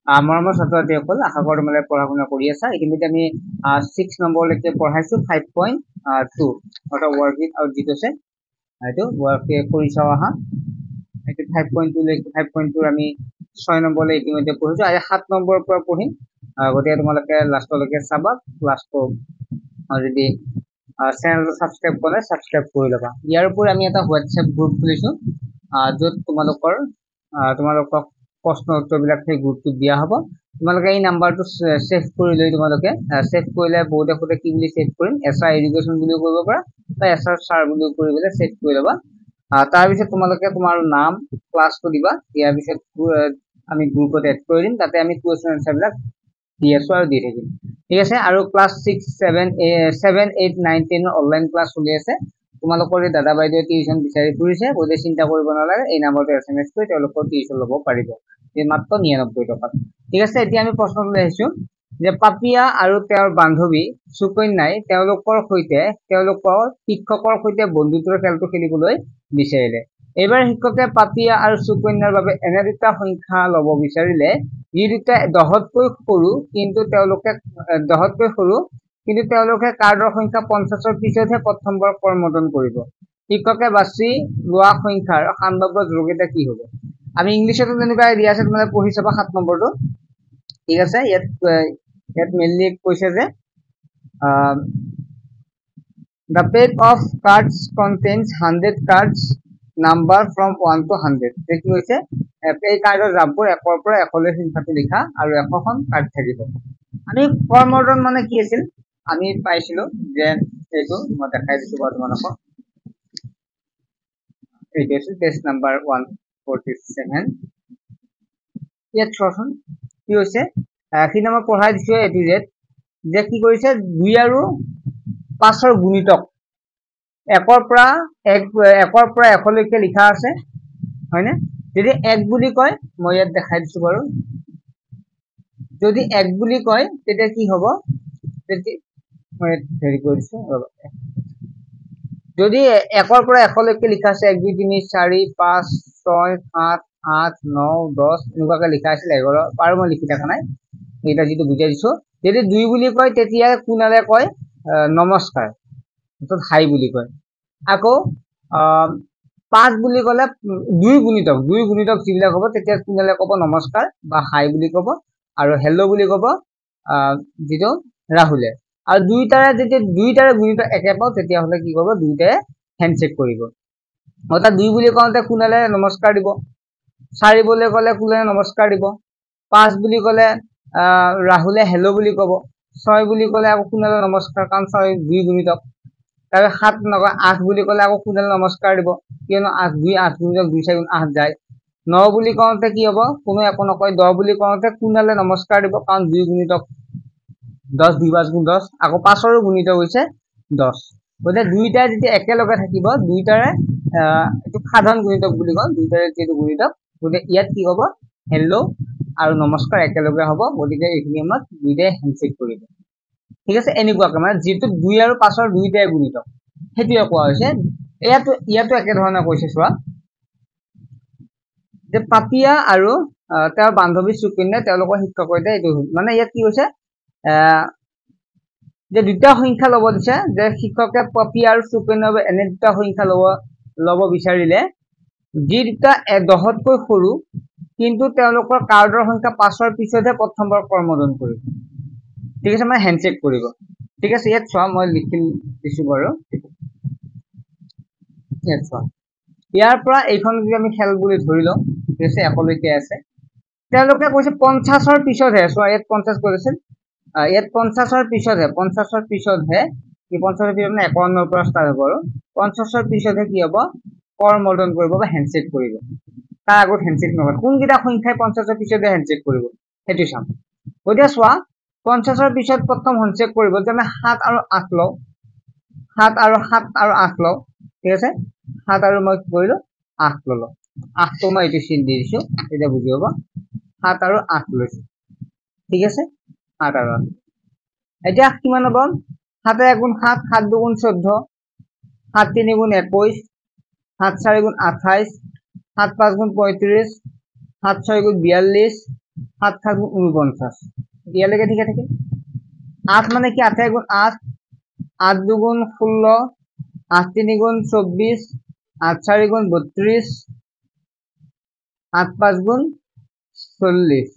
মৰমৰ ছাত্ৰ-ছাত্ৰীসকল আশা কৰোঁ তোমালোকে পঢ়া শুনা কৰি আছা। ইতিমধ্যে আমি 6 নম্বৰলৈকে পঢ়াইছো 5.2 অৰ্থাৎ ৱৰ্কশীট আৰু যিটো আছে এইটো ৱৰ্ক কৰি চাও আহা। এইটো 5.2 লৈকে 5.2 আমি 6 নম্বৰলৈ ইতিমধ্যে পঢ়িছো। আজি 7 নম্বৰৰ পৰা পঢ়িম। গতিকে তোমালোকে লাষ্টলৈকে চাবা ক্লাছটো যদি চেনেলটো সাবস্ক্ৰাইব কৰে সাবস্ক্ৰাইব কৰি ল'বা। ইয়াৰ উপৰি আমি এটা হোৱাটছএপ গ্ৰুপ খুলিছো য'ত তোমালোকক প্ৰশ্ন উত্তৰবিলাক সেই গ্ৰুপটোত দিয়া হ'ব। তোমালোকে এই নাম্বাৰটো সেভ কৰি লৈ তোমালোকে সেভ কৰিলে বহুতে সোধে কি বুলি সেভ কৰিম, এছআৰ এডুকেশ্যন বুলিও কৰিব পাৰা বা এছআৰ ছাৰ বুলিও কৰি পেলাই সেভ কৰি ল'বা। তাৰপিছত তোমালোকে তোমাৰ নাম ক্লাছটো দিবা। ইয়াৰ পিছত আমি গ্ৰুপত এড কৰি দিম, তাতে আমি কুৱেশ্যন এনচাৰবিলাক দি আছো আৰু দি থাকিম। ঠিক আছে, আৰু ক্লাছ 6, 7, 8, 9, 10 অনলাইন ক্লাছ চলি আছে। তোমালোকৰ এই দাদা বাইদেউ টিউশ্যন বিচাৰি ফুৰিছে, বহুতে চিন্তা কৰিব নালাগে, এই নাম্বাৰটো SMS কৰি তেওঁলোকৰ টিউশ্যন ল'ব পাৰিব মাত্ৰ 99 টকাত। ঠিক আছে, এতিয়া আমি প্ৰশ্নলৈ আহিছো যে পাপিয়া আৰু তেওঁৰ বান্ধৱী সুকন্যাই তেওঁলোকৰ শিক্ষকৰ সৈতে বন্ধুত্বৰ খেলটো খেলিবলৈ বিচাৰিলে। এইবাৰ শিক্ষকে পাপিয়া আৰু সুকন্যাৰ বাবে এনে দুটা সংখ্যা ল'ব বিচাৰিলে যি দুটা 10তকৈ সৰু কিন্তু তেওঁলোকে কাৰ্ডৰ সংখ্যা 50ৰ পিছতহে প্ৰথমবাৰ কৰমৰ্দন কৰিব। শিক্ষকে বাছি লোৱা সংখ্যাৰ সাম্ভাব্য যোগকেইটা কি হ'ব? আমি ইংলিছতো তেনেকুৱা দিয়া আছে, তোমালোকে পঢ়ি চাবা 7 নম্বৰটো। ঠিক আছে, ইয়াত মেইনলি কৈছে যে the pack of cards contains 100 cards number from 1 to 100. কি হৈছে এই কাৰ্ডৰ জাপবোৰ 1ৰ পৰা 1লৈ সংখ্যাটো লিখা আৰু 100খন কাৰ্ড থাকিব। আমি কৰমৰ্দন মানে কি আছিল আমি পাইছিলো যে এইটো মই দেখাই দিছো তোমালোকক। এইটো আছিল পেজ নাম্বাৰ 147। ইয়াত চোৱাচোন কি হৈছে কিন্তু মই পঢ়াই দিছো এইটো যে কি কৰিছে 2 আৰু 5ৰ গুণিতক 1ৰ পৰা 1লৈকে লিখা আছে, হয়নে? যদি 1 বুলি কয়, মই ইয়াত দেখাই দিছো বাৰু, যদি 1 বুলি কয় তেতিয়া কি হ'ব, মই হেৰি কৰি দিছো, যদি 1ৰ পৰা 1লৈকে লিখা আছে 1, 2, 3, 4, 5, 6, 7, 8, 9, 10 এনেকুৱাকে লিখা আছিল 11 আৰু মই লিখি থকা নাই, এটা যিটো বুজাই দিছো। যদি 2 বুলি কয় তেতিয়া কোনালে কয় নমস্কাৰ, অৰ্থাৎ হাই বুলি কয়। আকৌ 5 বুলি ক'লে 2 গুণিতক যিবিলাক হ'ব তেতিয়া কোনালে ক'ব নমস্কাৰ বা হাই বুলি ক'ব, আৰু হেল্ল' বুলি ক'ব যিটো ৰাহুলে। আৰু দুইটাৰে গুণিতক একে পাওঁ তেতিয়াহ'লে কি কৰিব, দুইটাৰে হেণ্ডশেক কৰিব। অৰ্থাৎ 2 বুলি কওঁতে কোনালে নমস্কাৰ দিব, 4 বুলি ক'লে কোনালে নমস্কাৰ দিব, 5 বুলি ক'লে ৰাহুলে হেল্ল' বুলি ক'ব, 6 বুলি ক'লে আকৌ কোনালে নমস্কাৰ, কাৰণ 6 2 গুণিতক। তাৰপিছত 7 নকয় 8 বুলি ক'লে আকৌ কোনালে নমস্কাৰ দিব, কিয়নো 8 গুণিতক 2 4 8 যায়। 9 বুলি কওঁতে কি হ'ব, কোনো একো নকয়। 10 বুলি কওঁতে কোনালে নমস্কাৰ দিব, কাৰণ 2 গুণিতক 10, 2 5 গুণ 10। আকৌ 5ৰো গুণিতক হৈছে 10। গতিকে দুইটাই যেতিয়া একেলগে থাকিব, দুইটাৰে এইটো সাধাৰণ গুণিতক বুলি কওঁ, দুইটাৰে যিটো গুণিতক, গতিকে ইয়াত কি হ'ব, হেল্ল' আৰু নমস্কাৰ একেলগে হ'ব। গতিকে এইখিনি আমাক দুইটাই হেণ্ডশেক কৰিব। ঠিক আছে, এনেকুৱাকে মানে যিটো 2 আৰু 5ৰ দুইটাই গুণিতক সেইটোৱে কোৱা হৈছে। ইয়াতো একেধৰণে কৈছে, চোৱা যে পাপিয়া আৰু তেওঁৰ বান্ধৱী সুকন্যাই তেওঁলোকৰ শিক্ষকৰ সৈতে এইটো মানে ইয়াত কি হৈছে যে দুটা সংখ্যা ল'ব দিছে, যে শিক্ষকে পাপিয়া আৰু সুকন্যাৰ এনে দুটা সংখ্যা ল'ব বিচাৰিলে যি দুটা 10তকৈ সৰু কিন্তু তেওঁলোকৰ কাৰ্ডৰ সংখ্যা 5ৰ পিছতহে প্ৰথমবাৰ কৰমৰ্দন কৰিব। ঠিক আছে, মানে হেণ্ডশেক কৰিব। ঠিক আছে, ইয়াত চোৱা মই লিখি দিছো বাৰু, ইয়াত চোৱা ইয়াৰ পৰা এইখন যদি আমি খেল বুলি ধৰি লওঁ, ঠিক আছে, 1লৈকে আছে, তেওঁলোকে কৈছে 50ৰ পিছতহে, চোৱা ইয়াত 50 কৰিছিল, ইয়াত 50ৰ পিছতহে কি 50ৰ পিছত মানে 51ৰ পৰা ষ্টাৰ্ট হ'ব, আৰু 50ৰ পিছতহে কি হ'ব, কৰমৰ্দন কৰিব বা হেণ্ডশেক কৰিব। তাৰ আগত হেণ্ডশেক নকৰে। কোনকেইটা সংখ্যাই 50ৰ পিছতহে হেণ্ডশেক কৰিব সেইটো চাম। গতিকে চোৱা 50ৰ পিছত প্ৰথম হেণ্ডশেক কৰিব যে আমি 7 আৰু 8 লওঁ, 7 আৰু 8 লওঁ। ঠিক আছে, 7 আৰু মই কি কৰিলো 8 ললো, 8টো মই এইটো চিন দি দিছো, তেতিয়া বুজি হ'ব। 7 আৰু 8 লৈছো। ঠিক আছে, 7 আৰু 8। এতিয়া কিমান হ'ব, 7 গুণ 7, 7 2 গুণ 14, 7 3 গুণ 21, 7 4 গুণ 28, 7 5 গুণ 35, 7 6 গুণ 42, 7 7 গুণ 49 ইয়ালৈকে ঠিকে থাকে 8 মানে কি 8 গুণ 8 8 2 গুণ 16 8 3 গুণ 24 8 4 গুণ 32 8 5 গুণ 40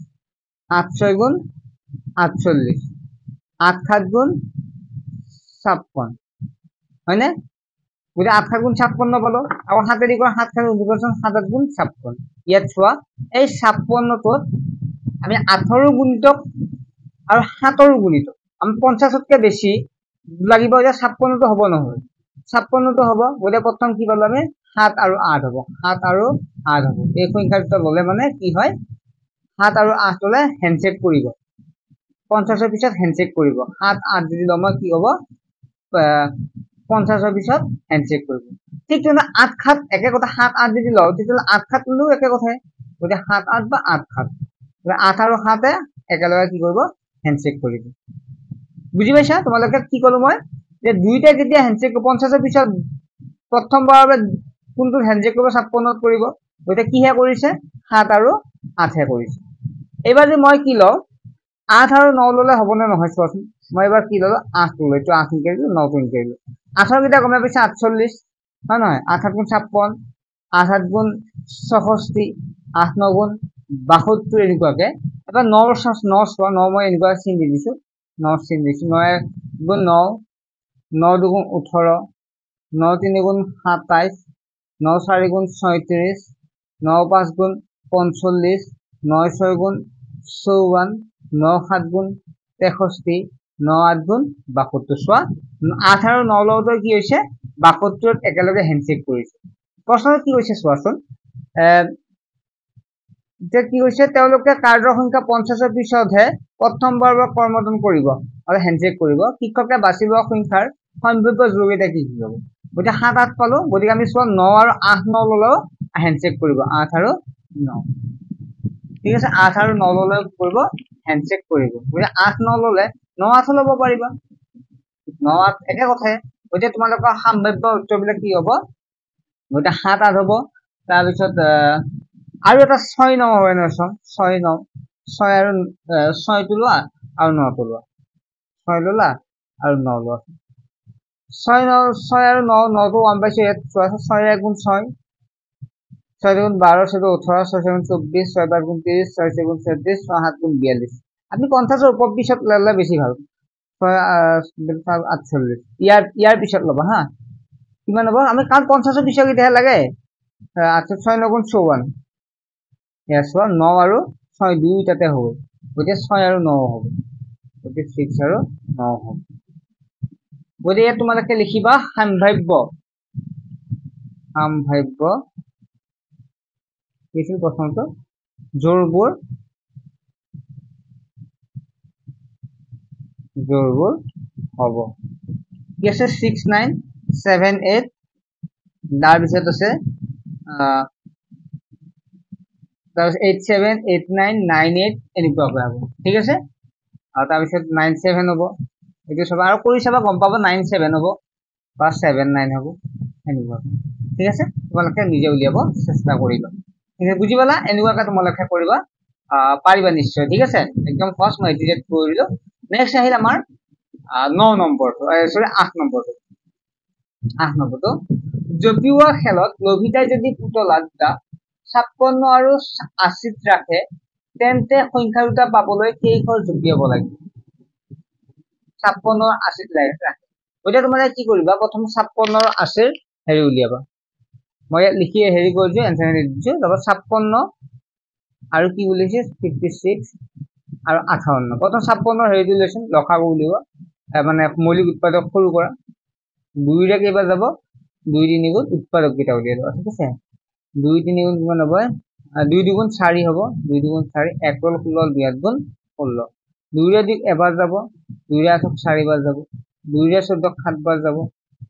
8 6 গুণ 48 8 7 গুণ 56 হয় না বুঝে 8 7 গুণ 56 পালো আৰু 7 দি কৰা 7 7 গুণ 7 গুণ 56 ইয়াত চোৱা এই 56 টোত আমি 8 ৰ গুণিতক আৰু 7 ৰ গুণিতক আমি 50 তকৈ বেছি লাগিব যে 56 টো হ'ব নহয় 56 টো হ'ব গলে প্ৰথম কি পালো আমি 7 আৰু 8 হ'ব 7 আৰু 8 হ'ব এই সংখ্যা দুটা ললে মানে কি হয় 7 আৰু 8 ললে হ্যান্ডশেক কৰিব 50 ৰ পিছত হ্যান্ডশেক কৰিব 7 8 যদি লম কি হ'ব 50 ৰ পিছত হ্যান্ডশেক কৰিব ঠিক তেনে 8 7 একে কথা 7 8 যদি লও তেতিয়া 8 7 লও একে কথাই গলে 7 8 বা 8 7 8 আৰু 7 একেলগে কি কৰিব হ্যান্ডশেক কৰিব বুজি পাইছা তোমালোকে কি কলো মই যে দুইটা যেতিয়া হ্যান্ডশেক 50 ৰ পিছত প্ৰথমবাৰৰ কোনটো হ্যান্ডশেক কৰিব 56 কৰিব গতে কিহে কৰিছে 7 আৰু 8 হে কৰিছে এবাৰ যে মই কি লও 8 আৰু 9 ললে হ'বনে নহয় চোৱাচোন মই এবাৰ কি ললো 8 ললো এইটো 8 ইনকে 9 ইনকে 8 ৰ কিটা গমে পাইছে 48 হয় নহয় 8 7 গুণ 56 8 7 গুণ 64 8 9 গুণ 72 এনেকুৱাকে এটা 9 চোৱা 9 মই এনেকুৱা চিন দি দিছো 9 চিন দিছো 9 গুণ 9 9 2 গুণ 18 9 3 গুণ 27 9 4 গুণ 36 9 5 গুণ 45 9 6 গুণ 54 9 7 গুণ 63 9 8 গুণ 72 চোৱা 8 আৰু 9 লওঁতে কি হৈছে 72 একেলগে হ্যান্ডশেক কৰিছে প্ৰশ্নত কি হৈছে চোৱাচোন যে কি হৈছে তেওঁলোকে কাৰ্যৰ সংখ্যা 50 ৰ পিছতহে প্ৰথমবাৰ কৰ্মদন কৰিব আৰু হ্যান্ডশেক কৰিব শিক্ষকে বাছি লোৱা সংখ্যাৰ সম্ভাৱ্য যোগিতা কি হ'ব গতিকে 7 8 পালো গতিকে আমি চোৱা 9 আৰু 8 9 ললেও হ্যান্ডশেক কৰিব 8 আৰু 9 ঠিক আছে 8 আৰু 9 ললেও কৰিব হ্যান্ডশেক কৰিব গতিকে 8 9 ললে 9 8 ল'ব পাৰিবা 9 8 একে কথাই গতিকে তোমালোকৰ সম্ভাৱ্য উত্তৰবিলাক কি হ'ব গতিকে 7 8 হ'ব তাৰ পিছত আৰু এটা 6 9 হয় ন 6 9 6 আৰু 6 টো লোৱা আৰু 9 টো লোৱা 6 ললা আৰু 9 লোৱা 6 9 6 আৰু 9 9 টো 1 পাইছো ইয়াত চোৱা 6 1 গুণ 6 6 গুণ 12 6 18 6 গুণ 24 6 5 গুণ 30 6 গুণ 37 6 7 গুণ 42 আপনি 50 ৰ ওপৰ পিছত ললে বেছি ভাল 48 ইয়াৰ পিছত লবা হা কিমান হ'ব আমি কাম 50 ৰ পিছত কিটা লাগে 6 9 গুণ 54 ইয়াৰ 9 আৰু 6 দুইটাতে হ'ব গতিকে 6 আৰু 9 হ'ব গতিকে 6 আৰু 9 হ'ব গতিকে তোমালোকে লিখিবা সম্ভাৱ্য কিছু প্ৰথমটো জোৰবোৰ হ'ব কি আছে 6 9 7 8 তাৰ পিছত আছে 8 7 8 9 9 8 এনেকুৱা হ'ব ঠিক আছে আৰু তাৰ পিছত 9 7 হ'ব এইটো সব আৰু কৰি চাবা গম পাবা 9 7 হ'ব বা 7 9 হ'ব এনেকুৱা ঠিক আছে তোমালোকে নিজে উলিয়াব চেষ্টা কৰিবা ঠিক আছে বুজি পালা এনেকুৱাকৈ তোমালোকে কৰিবা পাৰিবা নিশ্চয় ঠিক আছে একদম সহজ মই ডিটেক্ট কৰিলো নেক্সট আহিল আমাৰ 9 নম্বৰটো সৰি 8 নম্বৰটো 8 নম্বৰটো জপিওৱা খেলত লভিতাই যদি পুতলা দুটা 56 আৰু 80 ৰাখে তেন্তে সংখ্যা দুটা পাবলৈ কেইখন জপিয়াব লাগিব 56 আৰু 80 ৰাখে ওইটা তোমালোকে কি কৰিবা প্ৰথম 56 আৰু 80 হেৰি উলিয়াবা মই লিখি হেৰি কৰিছো এনসাৰ দিছো তাৰপৰা 56 আৰু কি উলিয়াইছে 56 আৰু 58 প্ৰথম 56 হেৰিটো লৈছো লখাগু উলিওৱা মানে মৌলিক উৎপাদক সৰু কৰা 2 ৰে কেইবাৰ যাব 2 3 গুণ উৎপাদক কেইটা উলিয়াই লোৱা ঠিক আছে 2 3 গুণ কিমান হ'ব 2 2 গুণ 4 হ'ব 2 2 গুণ 4 1 গুণ 16 2 গুণ 16 2 ৰে এবাৰ যাব 2 ৰে 8 4 বাৰ যাব 2 ৰে 14 7 বাৰ যাব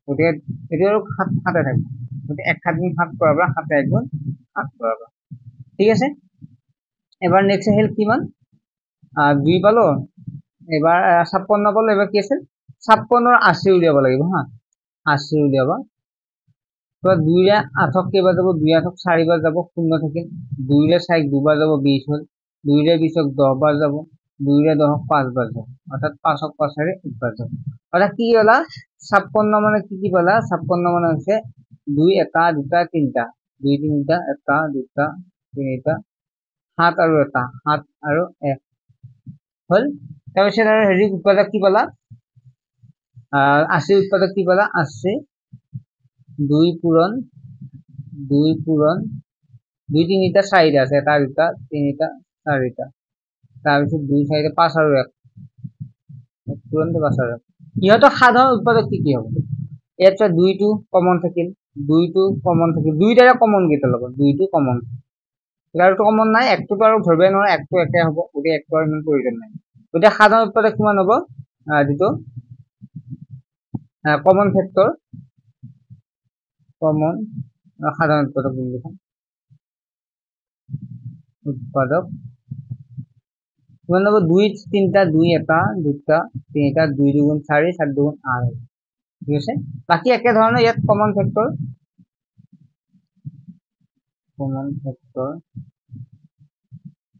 গতিকে এটো আৰু 7 7 থাকে গতিকে 1 7 গুণ 7 কৰাবা 7 1 গুণ 7 কৰাবা ঠিক আছে এবাৰ নেক্সট আহিল কিমান 2 পালো এবাৰ 56 পালো এবাৰ কি আছিল 56 আৰু 80 উলিয়াব লাগিব হা 80 উলিয়াবা তো 2 ৰে 8 কেইবাৰ যাব 2 8 4 বাৰ যাব শূন্য থাকিল 2 ৰে 4 দুবাৰ যাব 20 হল 2 रे 20 10 बार যাব 2 रे 10 5 बार যাব অর্থাৎ 5 5 रे 1 बार যাব অর্থাৎ কি হলা 56 মানে কি পালা 56 মানে হচ্ছে 2 1 2 3 2 3 1 2 3 7 আৰু 1 7 আৰু 1 হল তাৰপিছত আৰু হেৰি উৎপাদক কি পালা 80 উৎপাদক কি পালা 80 2 পূৰণ 2 পূৰণ 2 3 টা 4 আছে এটা দুটা 3 টা 4 টা তাৰপিছত 2 4 5 আৰু 1 পূৰণ 5 আৰু ইহঁতৰ সাধাৰণ উৎপাদক কি হ'ব ইয়াত 2 টো কমন থাকিল 2 টো কমন থাকিল 2 টাৰে কমন কেইটা ল'ব 2 টো কমন ইয়াৰটো কমন নাই 1 টো আৰু ধৰবে নহয় 1 টো একে হ'ব ওতে 1 টো ইমান প্ৰয়োজন নাই ওতে সাধাৰণ উৎপাদক কিমান হ'ব যেটো কমন ফেক্টৰ কমন সাধারণ উৎপাদক লিখা উৎপাদক মানে 2 3 টা 2 এটা 2 টা 3 টা 2 দুগুণ 4 4 দুগুণ 8 ঠিক আছে বাকি একে ধৰণৰ ইয়াত কমন ফেক্টৰ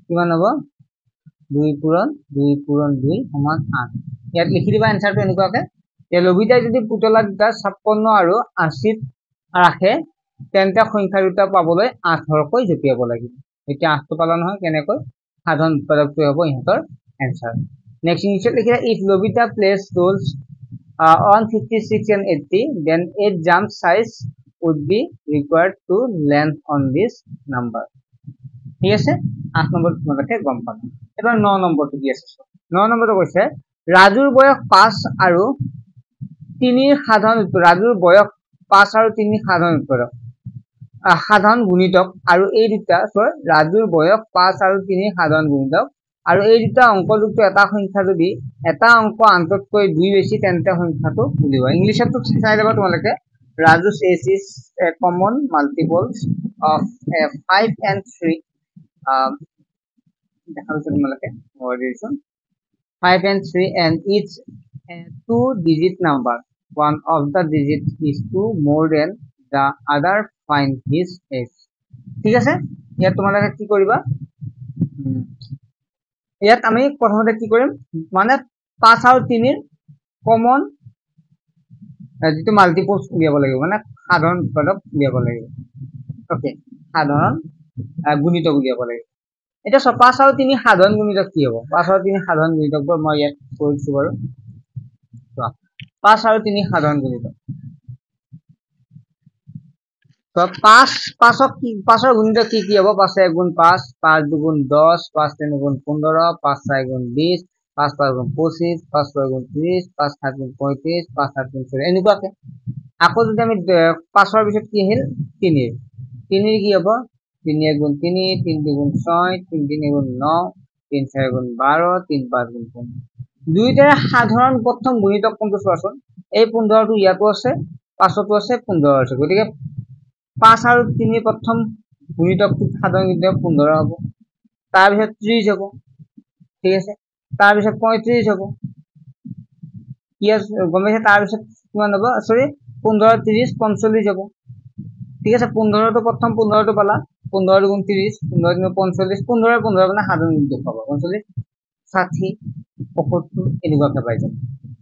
কিমান হ'ব 2 পূৰণ 2 সমান 8 ইয়াত লিখি দিবা আনসাৰটো এনেকুৱাকে যে লবিতাই যদি পুতলা দুটা 56 আৰু 80 ৰাখে তেন্তে সংখ্যা দুটা পাবলৈ 8 কৈ জপিয়াব লাগিব এতিয়া 8 টো পালা নহয় কেনেকৈ সাধাৰণ উৎপাদকটো হ'ব ইহঁতৰ আনসাৰ নেক্সট ইনিশিয়েল লিখিলা if Lobita plays rolls on 56 and 80 then 8 jump size would be required to land on this number ঠিক আছে 8 নম্বৰ তোমালোকে গম পাবা এবাৰ 9 নম্বৰটো কি আছে 9 নম্বৰটো কৈছে ৰাজুৰ বয়স 5 আৰু 3 সাধাৰণ ৰাজুৰ বয়স 5 আৰু 3 সাধাৰণ উৎপাদক সাধাৰণ গুণিতক আৰু এই দুটা ৰাজুৰ বয়স 5 আৰু 3 সাধাৰণ গুণিতক আৰু এই দুটা অংকযুক্ত এটা সংখ্যা যদি এটা অংক আনতকৈ 2 বেছি তেন্তে সংখ্যাটো উলিওৱা ইংলিশতো চাই লবা তোমালোকে Raju's age is a common multiples of 5 and 3 5 and 3 and each two digit number one of the digit is 2 more than the other find his age ঠিক আছে ইয়াত তোমালোকে কি কৰিবা ইয়াত আমি প্ৰথমতে কি কৰিম মানে 5 আৰু 3 ৰ কমন যেটো মাল্টিপলস উলিয়াব লাগিব মানে সাধাৰণ উৎপাদক উলিয়াব লাগিব ওকে সাধাৰণ গুণিতক উলিয়াব লাগিব এটা 5 আৰু 3 সাধাৰণ গুণিতক কি হ'ব 5 আৰু 3 সাধাৰণ গুণিতক মই ইয়াত কৈছো বাৰু 5 আৰু 3 সাধাৰণ গুণিতক তো 5 গুণিতক কি হ'ব 5 1 গুণ 5 5 2 গুণ 10 5 3 গুণ 15 5 4 গুণ 20 5 5 গুণ 25 5 6 গুণ 30 5 7 গুণ 35 5 7 গুণ 40 এনেকুৱাকে আকৌ যদি আমি 5 ৰ পিছত কি আহিল 3 3 কি হ'ব 3 1 গুণ 3 3 2 গুণ 6 3 3 গুণ 9 3 4 গুণ 12 3 5 গুণ 15 দুইটাৰ সাধাৰণ প্ৰথম গুণিতক কোনটো চোৱাচোন এই 15 টো ইয়াতো আছে 5 টো আছে 15 আছে গতিকে 5 আৰু 3 প্ৰথম গুণিতকটো সাধাৰণ গুণিতক 15 হ'ব তাৰ পিছত 30 হ'ব ঠিক আছে তাৰ পিছত 35 হ'ব ইয়াৰ গমেছে তাৰ পিছত কিমান হ'ব সৰি 15 30 45 হ'ব ঠিক আছে 15 টো প্ৰথম 15 টো পালা 15 গুণ 30 15 গুণ 45 15 15 মানে সাধাৰণ গুণিতক পাবা 45 60 75 এনেকুৱাকে পাই যাব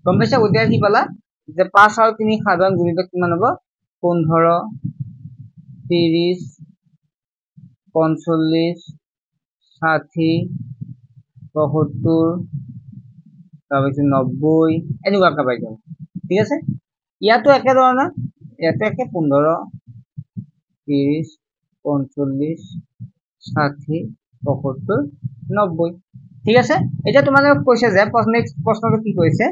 গমেছে উদ্যায় কি পালা যে 5 আৰু 3 সাধাৰণ গুণিতক কিমান হ'ব 15 30 45 60 75 তাৰপিছত 90 এনেকুৱাকে পাই যাব ঠিক আছে ইয়াতো একে ধৰণৰ ইয়াতে একে 15 30 45 60 75 90 ঠিক আছে এটা তোমালোকক কৈছে যে নেক্সট প্ৰশ্নটো কি কৈছে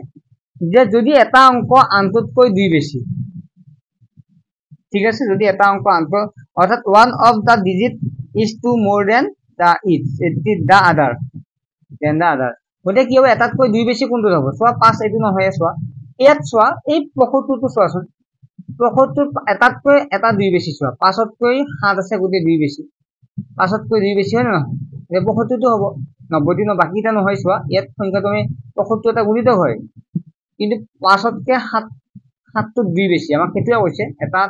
যে যদি এটা অংক আনটোতকৈ 2 বেছি ঠিক আছে যদি এটা অংক আনটো অৰ্থাৎ one of the digit is 2 more than the other গতে কি হ'ব এটাতকৈ 2 বেছি কোনটো হ'ব সোৱা 5 এটো নহয় সোৱা ইয়াত সোৱা এই 75 টো সোৱাচোন 75 এটাতকৈ এটা 2 বেছি সোৱা 5তকৈ 7 আছে গতে 2 বেছি 5তকৈ 2 বেছি হয় না এই 75 টো হ'ব 90 টো বাকিটা নহয় সোৱা ইয়াত সংখ্যা তুমি 75 এটা গুণিতক হয় কিন্তু 5তকৈ 7 টো 2 বেছি আমাক কেতিয়া কৈছে এটা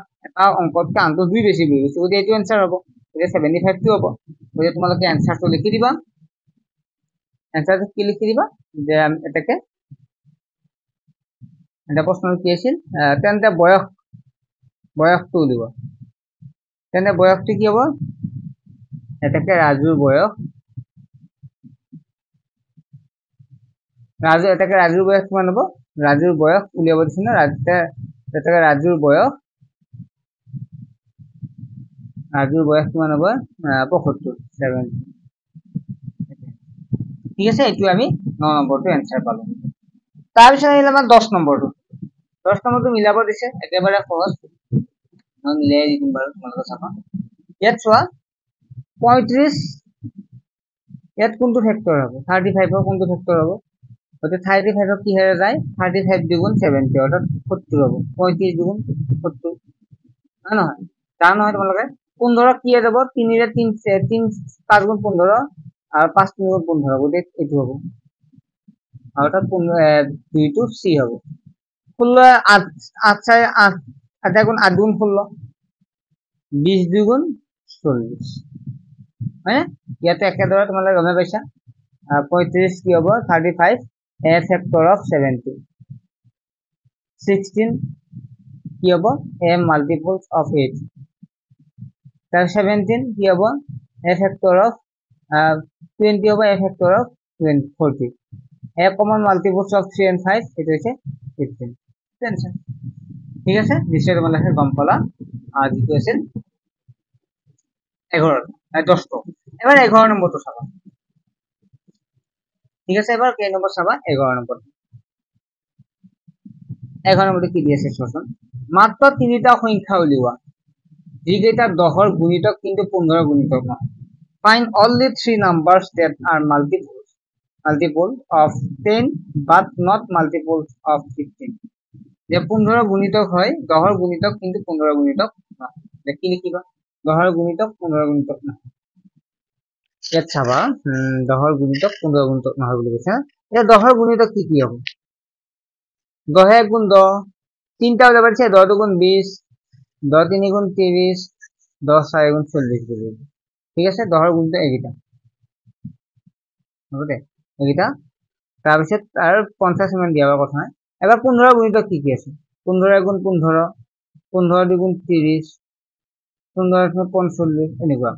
অংকতকৈ আনটো 2 বেছি বুলি কৈছে গতে এটো আনসাৰ হ'ব গতে 75 টো হ'ব গতে তোমালোকে আনসাৰটো লিখি দিবা এনসাৰটো কি লিখি দিবা যে এটাকে এটা প্ৰশ্ন কি আছিল তেন্তে বয়সটো দিব তেন্তে বয়সটো কি হ'ব এটাকে ৰাজুৰ বয়স এটাকে ৰাজুৰ বয়স কিমান হ'ব ৰাজুৰ বয়স উলিয়াব দিছে না এটাকে ৰাজুৰ বয়স কিমান হ'ব 75 70 ঠিক আছে এইটো আমি 9 নম্বৰটো এনসাৰ পালো তাৰপিছত আহিল আমাৰ 10 নম্বৰটো মিলাব দিছে একেবাৰে সহজ মই মিলাই দিম বাৰু তোমালোকে চাবা ইয়াত চোৱা 35 ইয়াত কোনটো ফেক্টৰ হ'ব 35 ৰ কোনটো ফেক্টৰ হ'ব গতে 35 ক কিহেৰে যায় 35 দুগুণ 70 অৰ্থাৎ 70 হ'ব 35 দুগুণ 70 না নহয় তাৰ নহয় তোমালোকে 15 কিহে যাব 3 ৰে 3 5 গুণ 15 আৰু 5 3 গুণ 15 গতে এইটো হ'ব অৰ্থাৎ 2 টু সি হ'ব 16 8 8 8 8 গুণ 8 গুণ 16 20 দুগুণ 40 হয়নে ইয়াতে একেদৰে তোমালোকে গমে পাইছা 35 কি হ'ব 35 a factor of 70 16 কি হ'ব a multiples of 8 তার 17 কি হ'ব a factor of 20 হ'ব a factor of 40 a common multiples of 3 and 5 এটা হচ্ছে 15 টেনশন ঠিক আছে নিশ্চয় তোমালোকে গম পালা যেটো আছিল 11 10 এবার 11 নম্বরটো চাবা ঠিক আছে এবার কে নম্বর চাবা 11 নম্বর 11 নম্বরে কি দিয়েছে শোষণ মাত্র তিনিটা সংখ্যা উলিওয়া যিকেইটা 10 ৰ গুণিতক কিন্তু 15 গুণিতক নহয় find only 3 numbers that are multiple of 10 but not multiples of 15 যে 15 গুণিতক হয় 10 ৰ গুণিতক কিন্তু 15 গুণিতক নহয় দেখি লিখিবা 10 ৰ গুণিতক 15 গুণিতক নহয় ইয়াত চাবা 10 ৰ গুণিতক 15 গুণিতক নহয় বুলি কৈছে এই 10 ৰ গুণিতক কি হ'ব 10 1 গুণ 10 তিনটা হলে পারছে 10 2 গুণ 20 10 3 গুণ 30 10 4 গুণ 40 বলি ঠিক আছে 10 ৰ গুণিতক এইটা হবে এইটা তাৰপিছত আৰু 50 মান দিয়াৰ কথা নাই এবাৰ 15 গুণিতক কি আছে 15 গুণ 15 15 2 গুণ 30 15 45 এনেকুৱা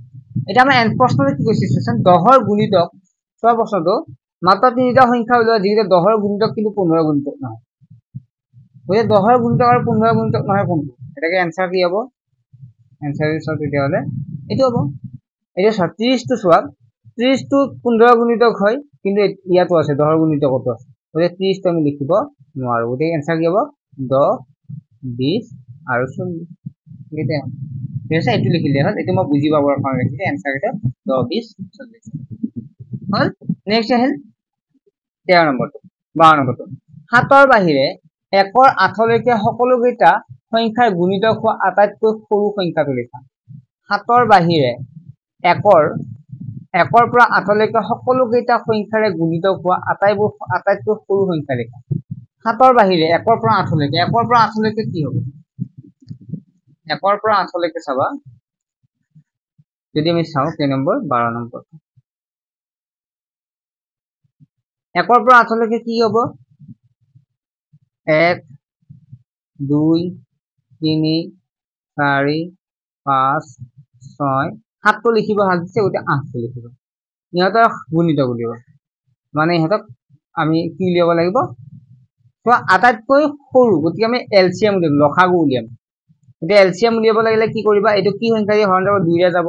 এটা আমাৰ এন প্ৰশ্নতে কি কৈছে সেকশন 10 ৰ গুণিতক সব প্ৰশ্নটো মাত্ৰ তিনিটা সংখ্যা উলিওৱা যিটো 10 ৰ গুণিতক কিন্তু 15 গুণিতক নহয় ওই 10 ৰ গুণিতক আৰু 15 গুণিতক নহয় কোনটো এটাকে आंसर কি হ'ব आंसर সব তেতিয়া হলে এটো হ'ব এই 36 টো সোয়াব 30 টো 15 গুণিতক হয় কিন্তু ইয়াতো আছে 10 ৰ গুণিতকটো আছে ওই 30 টো আমি লিখিব নোৱাৰো ওই आंसर কি হ'ব 10 20 আৰু 40 এটা ঠিক আছে এটো লিখিলে হল এটো মই বুজি পাবৰ কাৰণে লিখিলে आंसर এটা 10 20 40 হল নেক্সট আহিল 13 নম্বৰটো 12 নম্বৰটো হাতৰ বাহিৰে 1 ৰ 8 লৈকে সকলো কেইটা সংখ্যাৰ গুণিতক হোৱা আটাইতকৈ সৰু সংখ্যাটো লিখা 7 ৰ বাহিৰে 1 ৰ পৰা 8 লৈকে সকলো কেইটা সংখ্যাৰে গুণিতক হোৱা আটাইতকৈ সৰু সংখ্যা লিখা 7 ৰ বাহিৰে 1 ৰ পৰা 8 লৈকে 1 ৰ পৰা 8 লৈকে কি হ'ব 1 ৰ পৰা 8 লৈকে চাবা যদি আমি চাও কে নম্বৰ 12 নম্বৰ 1 ৰ পৰা 8 লৈকে কি হ'ব 1 2 3 4 5 6 7 টো লিখিব হাজিছে ওতে 8 টো লিখিব ইহঁতৰ গুণিতক উলিয়াব মানে ইহঁতক আমি কি উলিয়াব লাগিব তো আটাইতকৈ সৰু গতিকে আমি এলসিএম উলিয়াম লসাগু উলিয়াম এতিয়া এলসিএম উলিয়াব লাগিলে কি কৰিবা এইটো কি সংখ্যা দিয়ে হৰণ যাব 2 ৰে যাব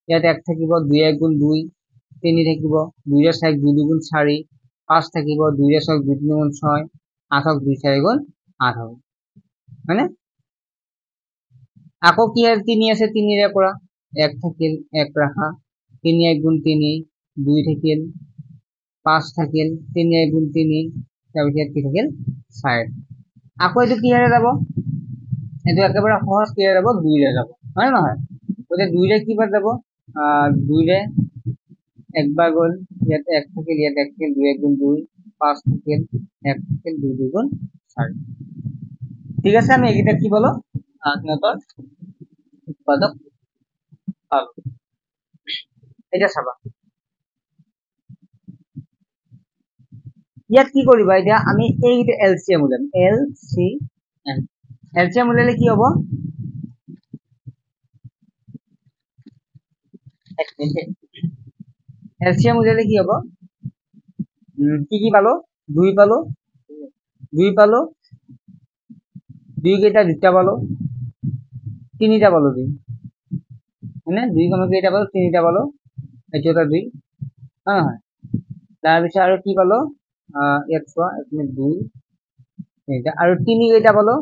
ইয়াত 1 থাকিব 2 1 গুণ 2 3 থাকিব 2 ৰে 6 2 2 গুণ 4 5 থাকিব 2 ৰে 6 2 3 গুণ 6 8 2 4 গুণ 8 হ'ব মানে আকৌ কি 3 আছে 3 ৰে কৰা 1 থাকিল 1 ৰাখা 3 1 গুণ 3 2 থাকিল 5 থাকিল 3 1 গুণ 3 তাৰপিছত কি থাকিল 4 আকৌ এটো কি হেৰে যাব এটো একেবাৰে সহজ কি হেৰে যাব 2 ৰে যাব হয় নহয় ওতে 2 ৰে কি বাৰ যাব 2 ৰে একবার গল ইয়াত 1 থাকিল ইয়াত 1 থাকিল 2 1 গুণ 2 5 থাকিল 1 থাকিল 2 2 গুণ 4 ঠিক আছে আমি এইটা কি বলো আজ্ঞাতৰ উৎপাদক পালো এটা চাবা ইয়াত কি কৰিবা এতিয়া আমি এইটো এলসিএম উলিয়াম এলসিএম উলিয়ালে কি হ'ব এলসিএম উলিয়ালে কি হ'ব কি পালো 2 পালো 2 পালো 2 কেইটা দুটা পালো 3টা পালো 2 মানে 2 কম কেইটা পালো 3টা পালো এইটো এটা 2 হ্যাঁ তাৰ পিছত আৰু কি পালো ইয়াত চোৱা এখানে 2 3টা আৰু 3 কেইটা পালো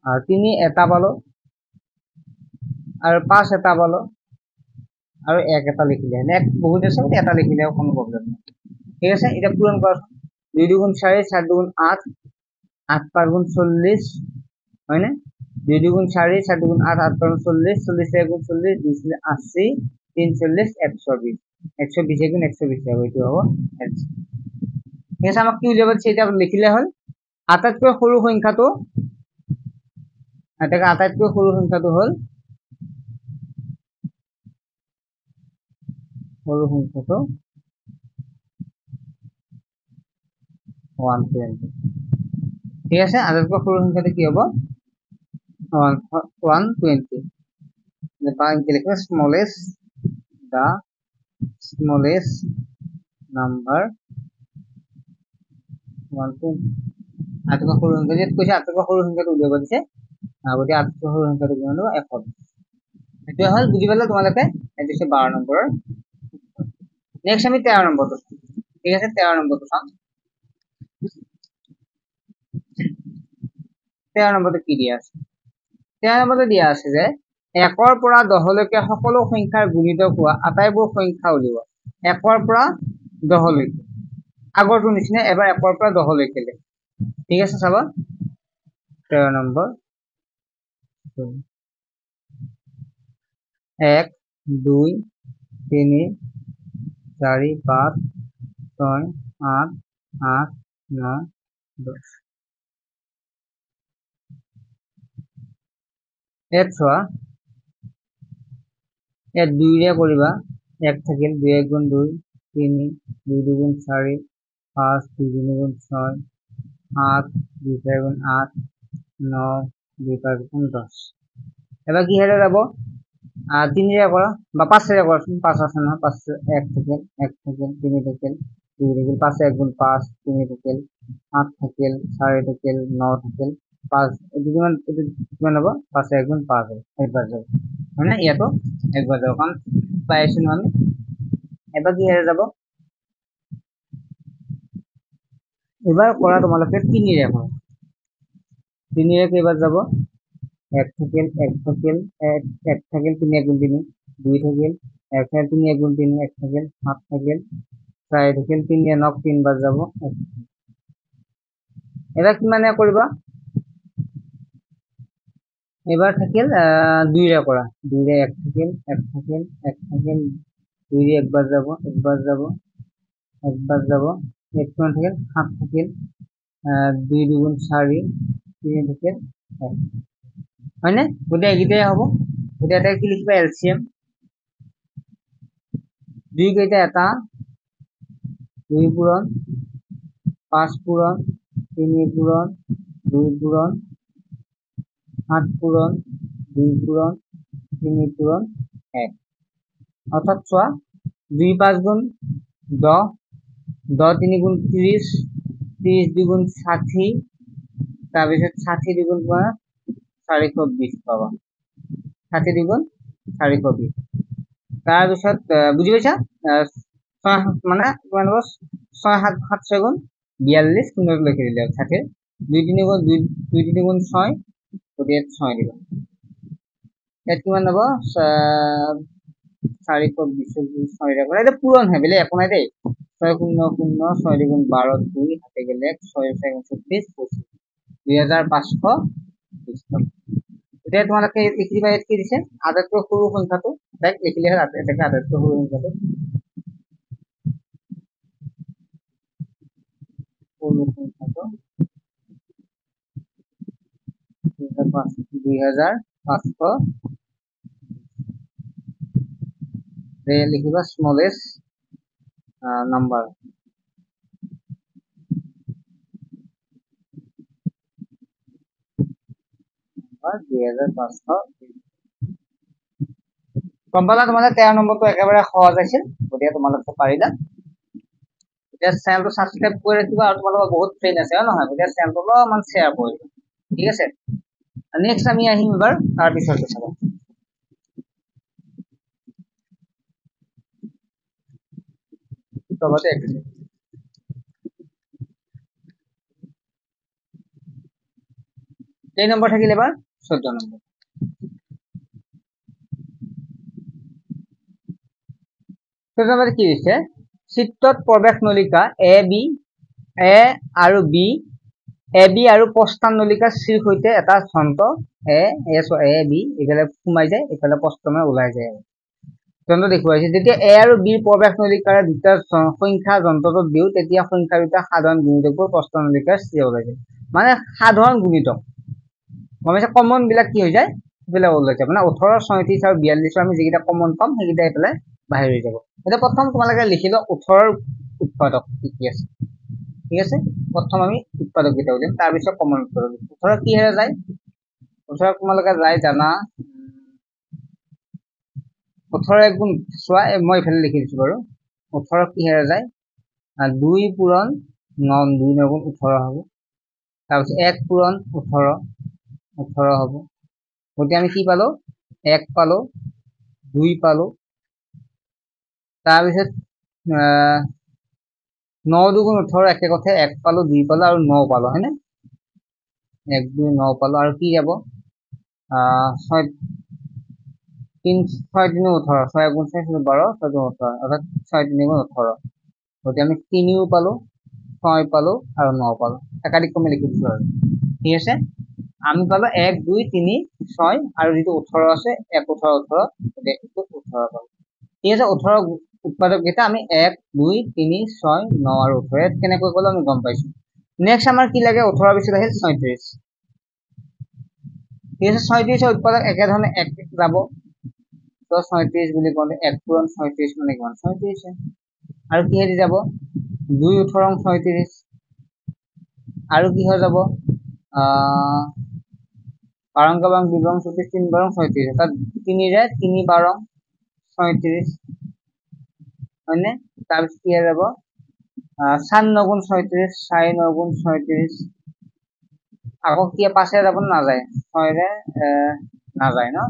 আৰু 3 এটা পালো আৰু 5 এটা পালো আৰু 1 এটা লিখিলে এক বহুত আছে এটা লিখিলেও কোনো প্ৰবলেম নাই ঠিক আছে এটা পূৰণ কৰা 2 দুগুণ 4 4 দুগুণ 8 8 পাঁচ গুণ 40 হয় না 2 দুগুণ 4 4 দুগুণ 8 8 পাঁচ গুণ 40 40 গুণ 40 2 80 3 40 120 120 গুণ 120 হবে এইটো হ'ব ঠিক আছে আমাক কি উলিয়াব দিছে এটা লিখিলে হ'ল আটাইতকৈ সৰু সংখ্যাটো আটাইতকৈ সৰু সংখ্যাটো হ'ল সৰু সংখ্যাটো 120 ঠিক আছে আটাইতকৈ সৰু সংখ্যাটো কি হ'ব 120 বা লিখব the smallest number 120 আটাইতকৈ সৰু সংখ্যা যেত কৈছে আটাইতকৈ সৰু সংখ্যাটো উলিয়াব দিছে গতিকে আটাইতকৈ সৰু সংখ্যাটো কিমান হ'ব 120 এটা হল বুজি পালে তোমালোকে এটো হৈছে 12 নম্বৰৰ নেক্সট আমি 13 নম্বৰটো ঠিক আছে 13 নম্বৰটো চাম 13 নম্বৰটো কি দিয়া আছে 13 নম্বৰটো দিয়া আছে যে 1ৰ পৰা 10 লৈকে সকলো সংখ্যাৰ গুণিতক হোৱা আটাইবোৰ সংখ্যা উলিওৱা 1ৰ পৰা 10 লৈকে আগৰটো নিচিনা এবাৰ 1ৰ পৰা 10 লৈকে ঠিক আছে চাবা 13 নম্বৰ 1 2 3 4 5 6 8 8 9 10 এক চোৱা ইয়াত 2 ৰে কৰিবা 1 থাকিল 2 1 গুণ 2 3 2 2 গুণ 4 5 2 3 গুণ 6 8 2 4 গুণ 8 9 2 5 গুণ 10 এবার কি হেরে যাব 3 রে করা বা 5 রে করা 5 আছে না 5 1 থাকিল 1 থাকিল 3 থাকিল 2 থাকিল 5 1 গুণ 5 3 থাকিল 8 থাকিল 4 থাকিল 9 থাকিল 5 এটি কিমান হ'ব 5 1 গুণ 5 হবে একবার যাব হয় না ইয়াতো একবার যাব কারণ পাইছো না আমি এবার কি হেরে যাব এবার করা তোমালোকে 3 রে করো 3 রে এবার যাব 1 থাকিল 1 থাকিল 1 থাকিল 3 1 গুণ 3 2 থাকিল 1 থাকিল 3 1 গুণ 3 1 থাকিল 7 থাকিল 4 থাকিল 3 এ 9 3 বার যাব এবার কি মানে করবা এবার থাকিল 2 রে করা 2 রে 1 থাকিল 1 থাকিল 1 থাকিল 2 রে একবার যাব একবার যাব একবার যাব 1 কোণ থাকিল 7 থাকিল 2 2 গুণ 4 3 থাকিল হয় না গোটে এইটাই হ'ব গোটে এটা কি লিখিবা এলসিএম 2 কেইটা এটা 2 পূরণ 5 পূরণ 3 পূরণ 2 পূরণ 8 পূরণ 2 পূরণ 3 পূরণ 1 অর্থাৎ চোৱা 2 5 গুণ 10 10 3 গুণ 30 30 2 গুণ 60 তাৰপিছত 60 2 গুণ 420 পাবা 60 2 গুণ 420 তাৰপিছত বুজি পাইছা মানে কিমান হ'ব 6 7 7 6 গুণ 42 কোণত লিখি দিলে 60 2 3 গুণ 2 3 গুণ 6 গতিকে 6 দিবা ইয়াত কিমান হ'ব 420 6 ৰে কৰা এটা পূৰণ হয় বেলে একো নাই দেই 6 0 0 6 2 গুণ 12 2 হাতে গেলে 6 4 36 2500 এতিয়া তোমালোকে লিখিবা ইয়াত কি দিছে আটাইতকৈ সৰু সংখ্যাটো তাইক লিখিলে হ'ল এটাকে আটাইতকৈ সৰু সংখ্যাটো সৰু সংখ্যাটো 2500 লিখিবা স্মলেষ্ট নাম্বাৰ 2500 গম পালা তোমালোকে 13 নম্বৰটো একেবাৰে সহজ আছিল গতিকে তোমালোকে পাৰিলা এতিয়া চেনেলটো সাবস্ক্ৰাইব কৰি ৰাখিবা আৰু তোমালোকৰ বহুত ফ্ৰেন্ড আছে নহয় গতিকে চেনেলটো অলপমান শ্বেয়াৰ কৰিবা ঠিক আছে নেক্সট আমি আহিম এবাৰ তাৰ পিছৰটো চাবা তলতে এক নম্বৰ থাকিল এবাৰ 14 নম্বৰ কি হৈছে চিত্ৰত প্ৰৱেশ নলিকা এ আৰু বি আৰু প্ৰস্থান নলিকা চিৰ সৈতে এটা যন্ত্ৰ এ বি এইফালে সোমাই যায় এইফালে প্ৰস্থানে ওলাই যায় যন্ত্ৰ দেখুৱাইছে যেতিয়া এ আৰু বি প্ৰৱেশ নলিকাৰ দুটা সংখ্যা যন্ত্ৰটোত দিও তেতিয়া সংখ্যা দুটা সাধাৰণ গুণিতকবোৰ প্ৰস্থান নলিকাৰ চিৰ ওলাই যায় মানে সাধাৰণ গুণিতক মানে কমন বিলাক কি হৈ যায় এইফালে ওলাই যায় মানে 18 37 আৰু 42 আমি যেটা কমন পাম সেইটা এইফালে বাহিৰ হৈ যাব এটা প্ৰথম তোমালোকে লিখিলো 18 উৎপাদক কি আছে ঠিক আছে প্ৰথম আমি উৎপাদক কেইটা উলিয়াম তাৰ পিছত কমন উৎপাদক 18 কি হেৰা যায় 18 তোমালোকে যায় জানা 18 এক গুণ চোৱা মই ইফালে লিখি দিছো বাৰু 18 কি হেৰা যায় 2 পূৰণ 9 2 9 গুণ 18 হ'ব তাৰপিছত 1 পূৰণ 18 হ'ব গতিকে আমি কি পালো 1 পালো 2 পালো তাৰপিছত 9 দুগুণ 18 একে কথা 1 পালো 2 পালো আৰু 9 পালো হয়নে 1 2 9 পালো আৰু কি যাব 6 3 6 3 18 6 গুণ 6 12 6 2 18 অর্থাৎ 6 3 গুণ 18 গতি আমি 3 পালো 6 পালো আৰু 9 পালো একাধিক ক্ৰমে লিখি দিছো আৰু ঠিক আছে আমি পালো 1 2 3 6 আৰু যেটো 18 আছে 1 18 18 গতিকে 18 পালো ঠিক আছে 18 উৎপাদক কেইটা আমি 1 2 3 6 9 আৰু 18 কেনেকৈ গলো আমি গম পাইছো নেক্সট আমাৰ কি লাগে 18 পিছত আহিল 37 ঠিক আছে 37 উৎপাদক একে ধৰণে 1 যাব তো 37 বুলি ক'লে 1 পূৰণ 37 মানে কিমান 37 আৰু কি হেৰি যাব 2 18 37 আৰু কি হৈ যাব 12 কা বাং 2 বাং 37 3 বাং 37 অর্থাৎ 3 রে 3 12 37 মানে তাৰপিছত কি হৈ যাব 4 9 গুণ 37 4 9 গুণ 37 আকৌ কি পাছে যাব না যায় 6 রে না যায় না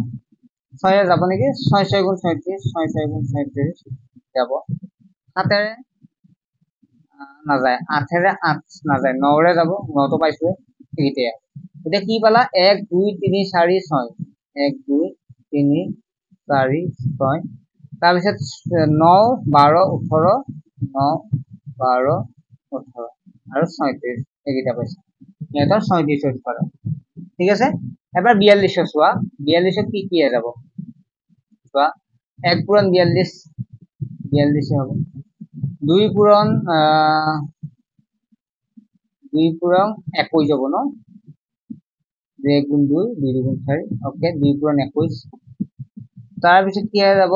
6 রে যাব নেকি 6 6 গুণ 37 6 6 গুণ 37 যাব 7 রে না যায় 8 রে 8 না যায় 9 রে যাব 9 তো পাইছো এইতে এটা কি পালা 1 2 3 4 6 1 2 3 4 6 তাৰপিছত 9 12 18 9 12 18 আৰু 37 এইটা পাইছো এটা 37 পালা ঠিক আছে এবাৰ 42 চোৱা 42 কি কি যাব চোৱা 1 পূৰণ 42 42 হবে 2 পূৰণ 2 পূৰণ 21 যাব ন 2 গুণ 2 2 গুণ 4 ওকে 2 পূৰণ 21 তাৰ পিছত কি হৈ যাব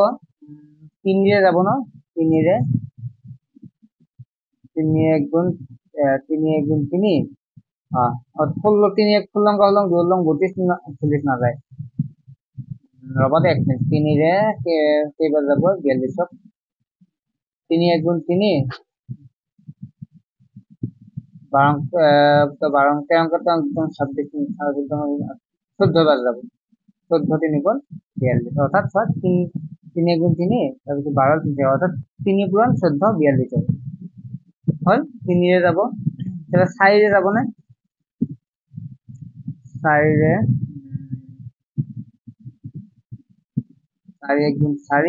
3 ৰে যাব ন 3 ৰে 3 1 গুণ 3 1 গুণ 3 16 3 1 16 কলম 2 লং 32 40 না যায় রবাতে 1 মিনিট 3 রে কেইবার যাব 42 3 1 গুণ 3 12 12 অঙ্ক তো একদম সাবজেক্ট 14 বার যাব 14 3 গুণ 42 অর্থাৎ 3 গুণ 3 তারপর 12 3 অর্থাৎ 3 পূরণ 14 42 হবে হল 3 রে যাব তাহলে 4 রে যাব না 4 রে 4 1 গুণ 4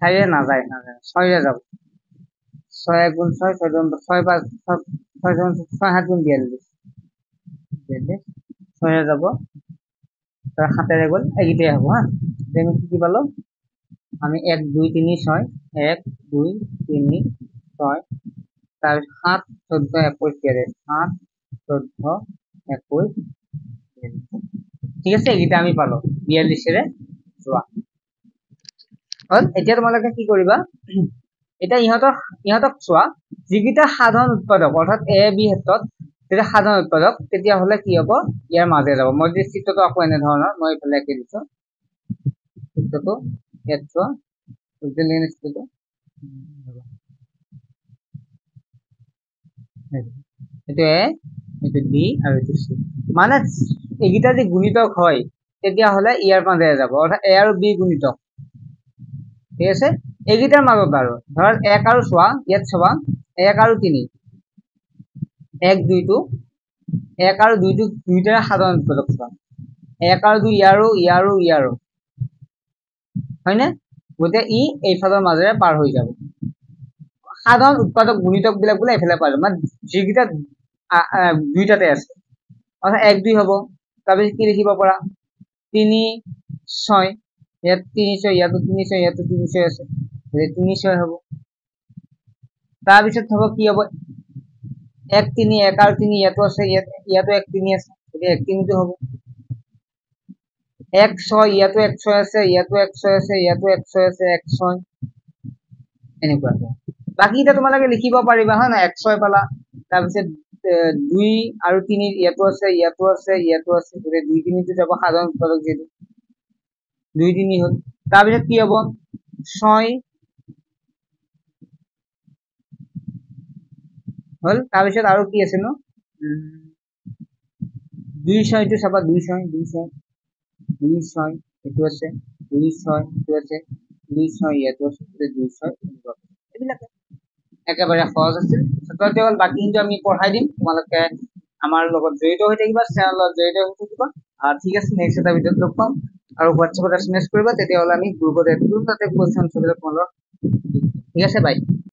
4 রে না যায় 6 রে যাব 6 1 গুণ 6 6 গুণ 6 5 6 গুণ 6 7 গুণ 42 6 রে যাব তার 7 রে গল এইটাই হবে হ্যাঁ দেখুন কি পালো আমি 1 2 3 6 1 2 3 6 তার 7 14 21 দিয়ে 7 14 21 ঠিক আছে এইটা আমি পালো 42 রে যোৱা হল এতিয়া তোমালোকে কি কৰিবা এটা ইহঁতক চোৱা যিকিটা সাধাৰণ উৎপাদক অৰ্থাৎ এ বি ক্ষেত্ৰত যেতিয়া সাধাৰণ উৎপাদক তেতিয়া হলে কি হ'ব ইয়াৰ মাজে যাব মই যদি চিত্ৰটো আকৌ এনে ধৰণৰ মই ইফালে এঁকি দিছো চিত্ৰটো ইয়াত চোৱা চিত্ৰটো এইটো এ এইটো বি আৰু এইটো চি মানে এইকেইটা যদি গুণিতক হয় তেতিয়া হলে ইয়াৰ মাজে যাব অৰ্থাৎ এ আৰু বি গুণিতক ঠিক আছে এইকেইটাৰ মাজত আৰু ধৰ 1 আৰু চোৱা ইয়াত চাবা 1 আৰু 3 1 2 টো 1 আৰু 2 টো দুইটাৰে সাধাৰণ উৎপাদক চোৱা 1 আৰু 2 ইয়াৰো হয়নে গতে ই এইফালৰ মাজেৰে পাৰ হৈ যাব সাধাৰণ উৎপাদক গুণিতক বিলাক বোলে এফালে পাৰ মানে যিকেইটা দুইটাতে আছে অৰ্থাৎ 1 2 হ'ব তাৰপিছত কি লিখিব পৰা 3 6 ইয়াত 3 6 ইয়াতো 3 6 ইয়াতো 3 6 আছে 3 6 হ'ব তাৰপিছত হ'ব কি হ'ব 1 3 1 আৰু 3 ইয়াতো আছে ইয়াতো 1 3 আছে গতিকে 1 3 টো হ'ব 1 6 ইয়াতো 1 6 আছে ইয়াতো 1 6 আছে ইয়াতো 1 6 আছে 1 6 এনেকুৱা বাকি এটা তোমালোকে লিখিব পাৰিবা হয় না 1 6 পালা তাৰপিছত 2 আৰু 3 ইয়াতো আছে ইয়াতো আছে ইয়াতো আছে গতিকে 2 3 টো যাব সাধাৰণ উৎপাদক যেটো 2 3 হল তাৰপিছত কি হ'ব 6 হল তাৰপিছত আৰু কি আছে নো 2 6 টো চাবা 2 6 2 6 2 6 এটো আছে 2 6 এটো আছে 2 6 ইয়াতো আছে 2 6 এইবিলাক একেবাৰে সহজ আছিল সত্যতে হল বাকি কিন্তু আমি পঢ়াই দিম তোমালোকে আমাৰ লগত জড়িত হৈ থাকিবা চেনেলত জড়িত হৈ থাকিবা ঠিক আছে নেক্সট এটা ভিডিঅত লগ পাম আৰু হোৱাটছএপত এছএমএছ কৰিবা তেতিয়া হলে আমি গ্ৰুপত এড কৰিম তাতে কোৱেশ্চন সবিলাক ঠিক আছে বাই